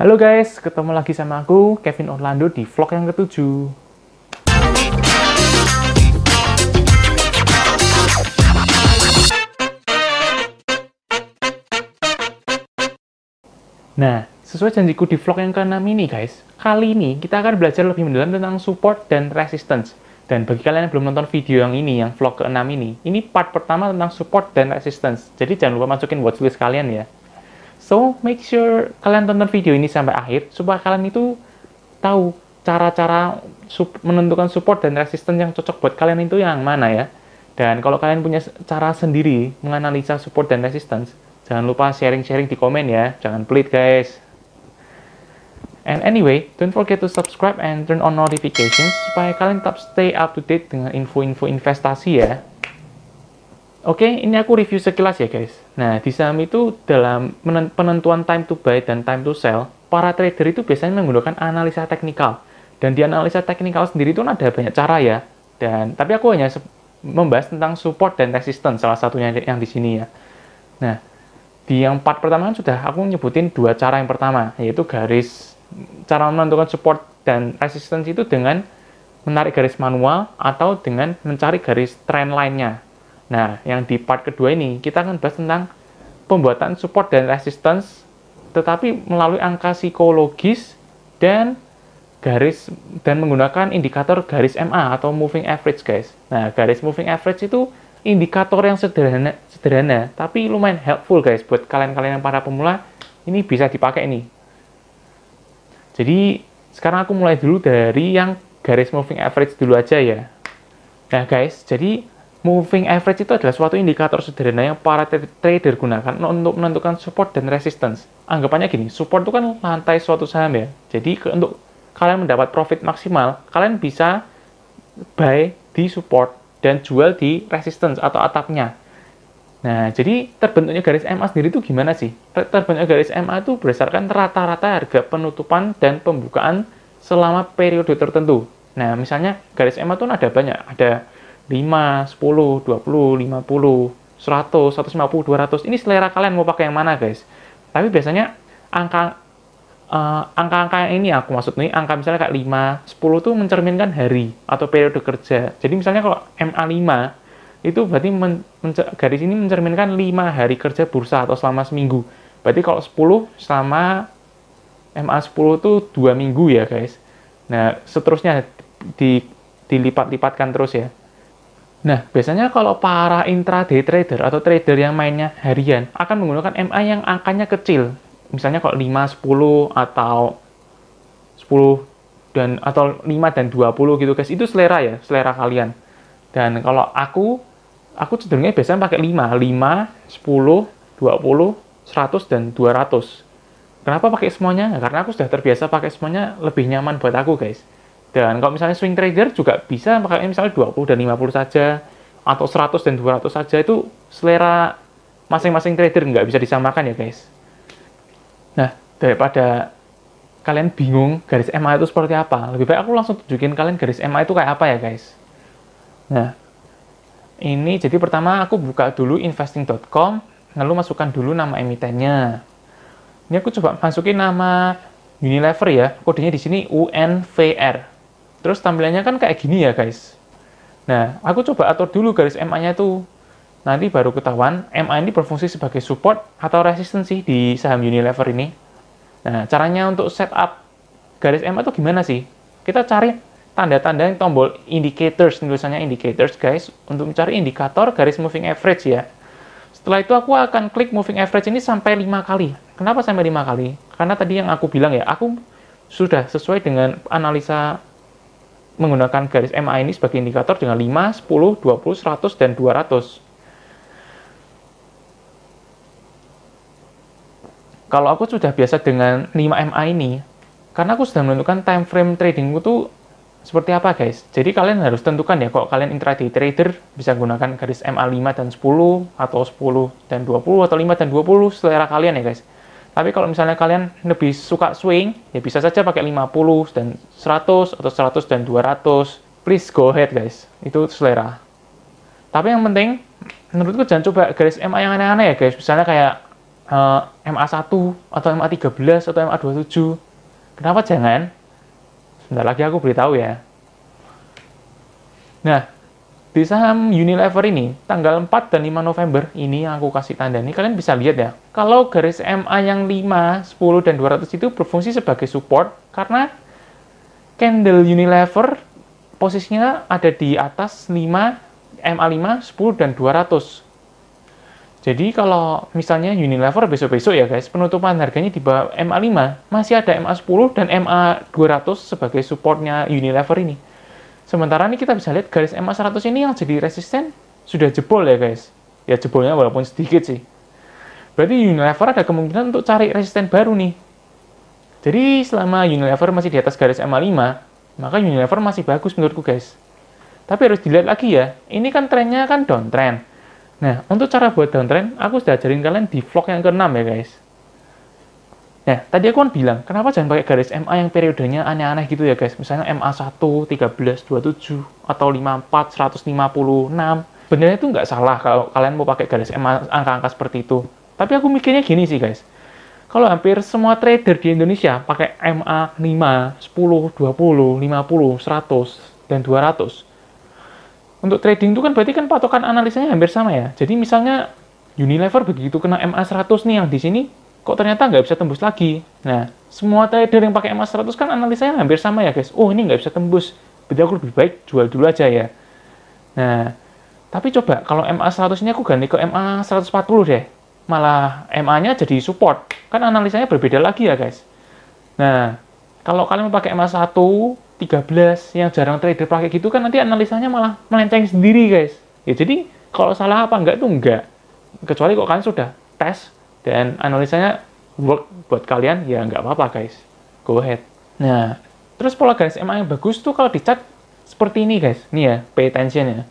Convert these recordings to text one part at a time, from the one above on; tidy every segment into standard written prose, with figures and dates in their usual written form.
Halo guys, ketemu lagi sama aku, Kevin Orlando di vlog yang ketujuh. Nah, sesuai janjiku di vlog yang ke-6 ini guys, kali ini kita akan belajar lebih mendalam tentang support dan resistance. Dan bagi kalian yang belum nonton video yang ini, yang vlog ke-6 ini part pertama tentang support dan resistance. Jadi jangan lupa masukin watchlist kalian ya. So, make sure kalian tonton video ini sampai akhir, supaya kalian itu tahu cara-cara menentukan support dan resistance yang cocok buat kalian itu yang mana ya. Dan kalau kalian punya cara sendiri menganalisa support dan resistance, jangan lupa sharing-sharing di komen ya, jangan pelit guys. And anyway, don't forget to subscribe and turn on notifications, supaya kalian tetap stay up to date dengan info-info investasi ya. Oke, ini aku review sekilas ya guys. Nah, di saham itu dalam penentuan time to buy dan time to sell, para trader itu biasanya menggunakan analisa teknikal. Dan di analisa teknikal sendiri itu ada banyak cara ya. Tapi aku hanya membahas tentang support dan resistance, salah satunya yang di sini ya. Nah, di yang part pertama sudah aku nyebutin dua cara yang pertama, yaitu cara menentukan support dan resistance itu dengan menarik garis manual atau dengan mencari garis trend line-nya. Nah, yang di part kedua ini, kita akan bahas tentang pembuatan support dan resistance, tetapi melalui angka psikologis dan menggunakan indikator garis MA atau moving average, guys. Nah, garis moving average itu indikator yang sederhana, tapi lumayan helpful, guys, buat kalian-kalian yang para pemula, ini bisa dipakai nih. Jadi, sekarang aku mulai dulu dari yang garis moving average dulu aja ya. Nah, guys, jadi moving average itu adalah suatu indikator sederhana yang para trader gunakan untuk menentukan support dan resistance. Anggapannya gini, support itu kan lantai suatu saham ya. Jadi untuk kalian mendapat profit maksimal, kalian bisa buy di support dan jual di resistance atau atapnya. Nah, jadi terbentuknya garis MA sendiri itu gimana sih? Terbentuknya garis MA itu berdasarkan rata-rata harga penutupan dan pembukaan selama periode tertentu. Nah, misalnya garis MA itu ada banyak, ada 5, 10, 20, 50, 100, 150, 200. Ini selera kalian mau pakai yang mana, guys. Tapi biasanya angka-angka yang ini aku maksud nih, angka misalnya kayak 5, 10 itu mencerminkan hari atau periode kerja. Jadi misalnya kalau MA5 itu berarti garis ini mencerminkan 5 hari kerja bursa atau selama seminggu. Berarti kalau 10 selama MA10 itu 2 minggu ya, guys. Nah, seterusnya dilipat-lipatkan terus ya. Nah, biasanya kalau para intraday trader atau trader yang mainnya harian akan menggunakan MA yang angkanya kecil. Misalnya kalau 5, 10 atau 10 atau 5 dan 20 gitu guys. Itu selera ya, selera kalian. Dan kalau aku cenderungnya biasanya pakai 5, 10, 20, 100 dan 200. Kenapa pakai semuanya? Nah, karena aku sudah terbiasa pakai semuanya, lebih nyaman buat aku guys. Dan kalau misalnya swing trader juga bisa pakai misalnya 20 dan 50 saja, atau 100 dan 200 saja, itu selera masing-masing trader nggak bisa disamakan ya guys. Nah, daripada kalian bingung garis MA itu seperti apa, lebih baik aku langsung tunjukin kalian garis MA itu kayak apa ya guys. Nah, ini jadi pertama aku buka dulu investing.com, lalu masukkan dulu nama emitennya. Ini aku coba masukin nama Unilever ya, kodenya di sini UNVR. Terus tampilannya kan kayak gini ya guys. Nah, aku coba atur dulu garis MA-nya itu. Nanti baru ketahuan MA ini berfungsi sebagai support atau resistensi di saham Unilever ini. Nah, caranya untuk setup garis MA itu gimana sih? Kita cari tanda-tanda yang tombol indicators, tulisannya indicators guys, untuk mencari indikator garis moving average ya. Setelah itu aku akan klik moving average ini sampai 5 kali. Kenapa sampai 5 kali? Karena tadi yang aku bilang ya, aku sudah sesuai dengan analisa menggunakan garis MA ini sebagai indikator dengan 5, 10, 20, 100, dan 200. Kalau aku sudah biasa dengan 5 MA ini, karena aku sudah menentukan time frame tradingku itu seperti apa guys. Jadi kalian harus tentukan ya, kalau kalian intraday trader bisa gunakan garis MA 5 dan 10, atau 10 dan 20, atau 5 dan 20, selera kalian ya guys. Tapi kalau misalnya kalian lebih suka swing, ya bisa saja pakai 50 dan 100 atau 100 dan 200. Please go ahead guys, itu selera. Tapi yang penting, menurutku jangan coba garis MA yang aneh-aneh ya guys. Misalnya kayak MA1 atau MA13 atau MA27. Kenapa jangan? Sebentar lagi aku beritahu ya. Nah, di saham Unilever ini, tanggal 4 dan 5 November, ini yang aku kasih tanda ini, kalian bisa lihat ya. Kalau garis MA yang 5, 10, dan 200 itu berfungsi sebagai support, karena candle Unilever posisinya ada di atas 5, MA5, 10, dan 200. Jadi kalau misalnya Unilever besok-besok ya guys, penutupan harganya di bawah MA5, masih ada MA10 dan MA200 sebagai supportnya Unilever ini. Sementara ini kita bisa lihat garis MA100 ini yang jadi resisten sudah jebol ya guys. Ya jebolnya walaupun sedikit sih. Berarti Unilever ada kemungkinan untuk cari resisten baru nih. Jadi selama Unilever masih di atas garis MA5, maka Unilever masih bagus menurutku guys. Tapi harus dilihat lagi ya, ini kan trennya kan downtrend. Nah, untuk cara buat downtrend, aku sudah ajarin kalian di vlog yang ke-6 ya guys. Nah, tadi aku kan bilang, kenapa jangan pakai garis MA yang periodenya aneh-aneh gitu ya guys. Misalnya MA1, 13, 27, atau 54, 156. Sebenarnya itu nggak salah kalau kalian mau pakai garis MA angka-angka seperti itu. Tapi aku mikirnya gini sih guys. Kalau hampir semua trader di Indonesia pakai MA 5, 10, 20, 50, 100, dan 200. Untuk trading itu kan berarti kan patokan analisanya hampir sama ya. Jadi misalnya Unilever begitu kena MA 100 nih yang di sini, kok ternyata nggak bisa tembus lagi. Nah, semua trader yang pakai MA 100 kan analisanya hampir sama ya guys. Oh, ini nggak bisa tembus. Berarti aku lebih baik jual dulu aja ya. Nah, tapi coba kalau MA 100 ini aku ganti ke MA 140 deh. Malah MA-nya jadi support. Kan analisanya berbeda lagi ya guys. Nah, kalau kalian mau pakai MA 1, 13 yang jarang trader pakai gitu kan nanti analisanya malah melenceng sendiri guys. Ya jadi kalau salah apa enggak tuh enggak. Kecuali kok kalian sudah tes dan analisanya work buat kalian ya enggak apa-apa guys. Go ahead. Nah, terus pola garis MA yang bagus tuh kalau dicat seperti ini guys. Nih ya, pay attention ya.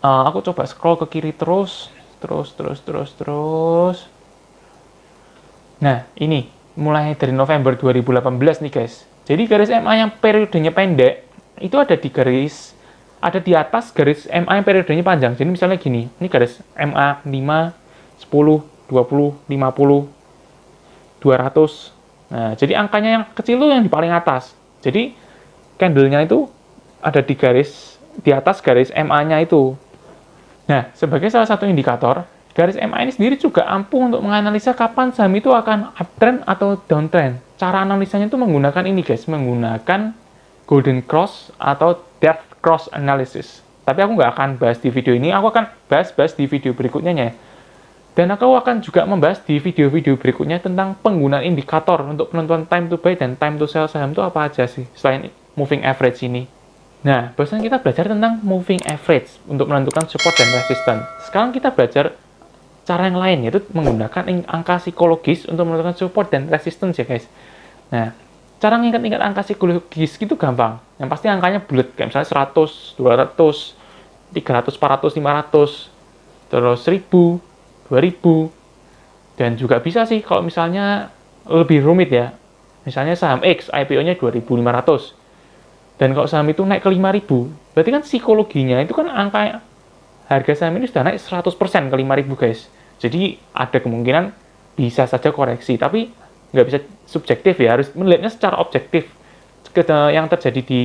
Aku coba scroll ke kiri terus. Nah, ini mulai dari November 2018 nih guys. Jadi garis MA yang periodenya pendek itu ada di atas garis MA yang periodenya panjang. Jadi misalnya gini, ini garis MA 5, 10, 20, 50, 200. Nah, jadi angkanya yang kecil itu yang di paling atas. Jadi candle-nya itu ada di atas garis MA-nya itu. Nah, sebagai salah satu indikator, garis MA ini sendiri juga ampuh untuk menganalisa kapan saham itu akan uptrend atau downtrend. Cara analisanya itu menggunakan ini guys, menggunakan golden cross atau death cross analysis. Tapi aku nggak akan bahas di video ini, aku akan bahas di video berikutnya ya. Dan aku akan juga membahas di video-video berikutnya tentang penggunaan indikator untuk penentuan time to buy dan time to sell saham itu apa aja sih, selain moving average ini. Nah, barusan kita belajar tentang moving average untuk menentukan support dan resistance. Sekarang kita belajar cara yang lain, yaitu menggunakan angka psikologis untuk menentukan support dan resistance ya guys. Nah, cara ngingat-ingat angka psikologis itu gampang. Yang pasti angkanya bulat, kayak misalnya 100, 200, 300, 400, 500, terus 1000, 2000. Dan juga bisa sih kalau misalnya lebih rumit ya. Misalnya saham X, IPO-nya 2500. Dan kalau saham itu naik ke 5000, berarti kan psikologinya itu kan angka harga saham ini sudah naik 100% ke 5000 guys. Jadi ada kemungkinan bisa saja koreksi, tapi nggak bisa subjektif ya, harus melihatnya secara objektif. Yang terjadi di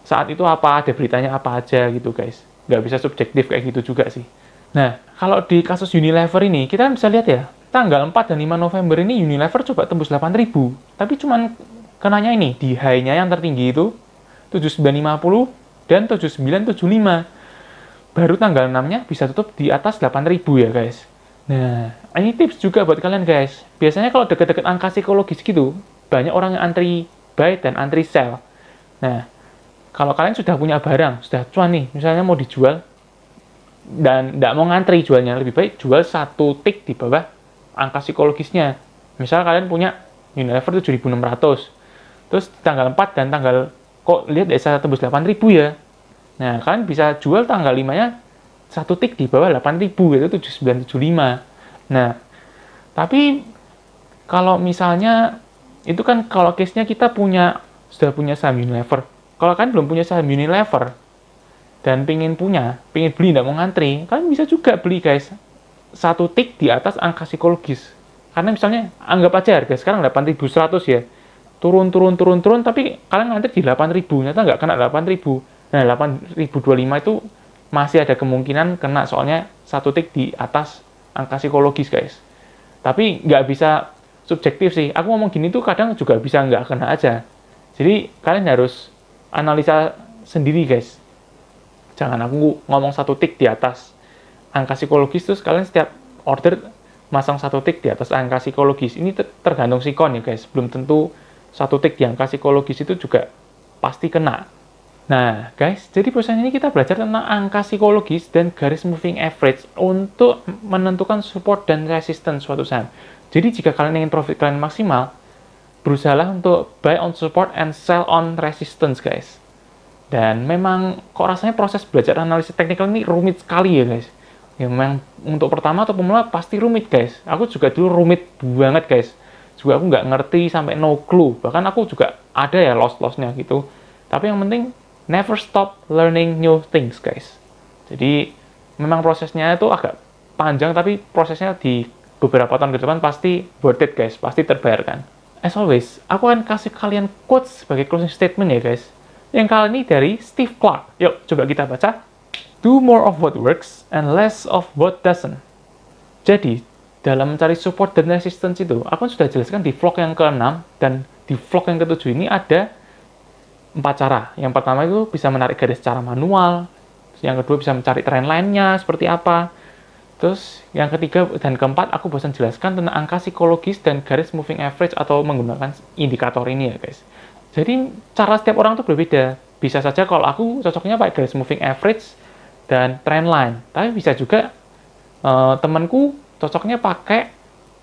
saat itu apa, ada beritanya apa aja gitu guys. Nggak bisa subjektif kayak gitu juga sih. Nah, kalau di kasus Unilever ini, kita bisa lihat ya, tanggal 4 dan 5 November ini Unilever coba tembus 8.000. Tapi cuman kenanya ini, di high-nya yang tertinggi itu 7950 dan 7975. Baru tanggal 6-nya bisa tutup di atas 8.000 ya guys. Nah, ini tips juga buat kalian guys. Biasanya kalau deket-deket angka psikologis gitu, banyak orang yang antri buy dan antri sell. Nah, kalau kalian sudah punya barang, sudah cuan nih, misalnya mau dijual, dan nggak mau ngantri jualnya, lebih baik jual satu tick di bawah angka psikologisnya. Misal kalian punya Unilever 7.600, terus tanggal 4 dan tanggal, kok lihat bisa tembus 8.000 ya. Nah, kalian bisa jual tanggal 5-nya satu tick di bawah 8.000, yaitu 7975. Nah, tapi kalau misalnya, itu kan kalau case-nya kita sudah punya saham Unilever. Kalau kalian belum punya saham Unilever, dan pengen beli, nggak mau ngantri, kalian bisa juga beli guys, satu tick di atas angka psikologis. Karena misalnya, anggap aja harga sekarang 8.100 ya. Turun, tapi kalian ngantri di 8.000, ternyata nggak kena 8.000. Nah, 8.025 itu masih ada kemungkinan kena, soalnya satu tick di atas angka psikologis, guys. Tapi nggak bisa subjektif sih. Aku ngomong gini tuh kadang juga bisa nggak kena aja. Jadi, kalian harus analisa sendiri, guys. Jangan aku ngomong satu tick di atas angka psikologis, terus kalian setiap order masang satu tick di atas angka psikologis. Ini tergantung sikon ya, guys. Belum tentu satu tick di angka psikologis itu juga pasti kena. Nah, guys, jadi perusahaan ini kita belajar tentang angka psikologis dan garis moving average untuk menentukan support dan resistance suatu saham. Jadi, jika kalian ingin profit kalian maksimal, berusahalah untuk buy on support and sell on resistance, guys. Dan memang kok rasanya proses belajar analisis teknikal ini rumit sekali ya, guys. Ya, memang untuk pertama atau pemula pasti rumit, guys. Aku juga dulu rumit banget, guys. Juga aku nggak ngerti sampai no clue. Bahkan aku juga ada ya loss-lossnya gitu. Tapi yang penting, never stop learning new things, guys. Jadi, memang prosesnya itu agak panjang, tapi prosesnya di beberapa tahun ke depan pasti worth it, guys. Pasti terbayarkan. As always, aku akan kasih kalian quotes sebagai closing statement ya, guys. Yang kali ini dari Steve Clark. Yuk, coba kita baca. Do more of what works and less of what doesn't. Jadi, dalam mencari support dan resistance itu, aku sudah jelaskan di vlog yang ke-6, dan di vlog yang ke-7 ini ada 4 cara. Yang pertama itu bisa menarik garis secara manual, yang kedua bisa mencari trendline-nya seperti apa, terus yang ketiga dan keempat aku bosan jelaskan tentang angka psikologis dan garis moving average atau menggunakan indikator ini ya, guys. Jadi, cara setiap orang itu berbeda. Bisa saja kalau aku cocoknya pakai garis moving average dan trendline, tapi bisa juga temanku cocoknya pakai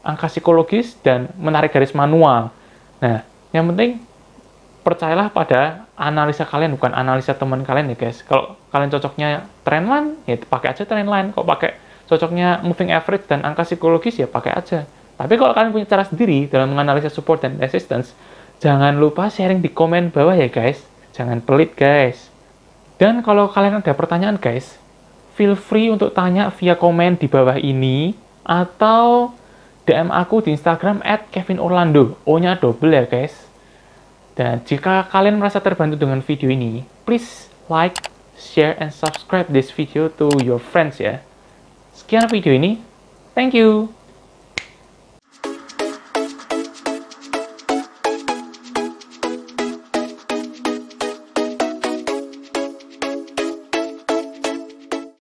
angka psikologis dan menarik garis manual. Nah, yang penting percayalah pada analisa kalian, bukan analisa teman kalian ya, guys. Kalau kalian cocoknya trendline, ya pakai aja trendline. Kalau pakai cocoknya moving average dan angka psikologis, ya pakai aja. Tapi kalau kalian punya cara sendiri dalam menganalisa support dan resistance, jangan lupa sharing di komen bawah ya, guys. Jangan pelit, guys. Dan kalau kalian ada pertanyaan, guys, feel free untuk tanya via komen di bawah ini, atau DM aku di Instagram @kevinorlando, O-nya double ya, guys. Dan jika kalian merasa terbantu dengan video ini, please like, share, and subscribe this video to your friends ya. Sekian video ini, thank you.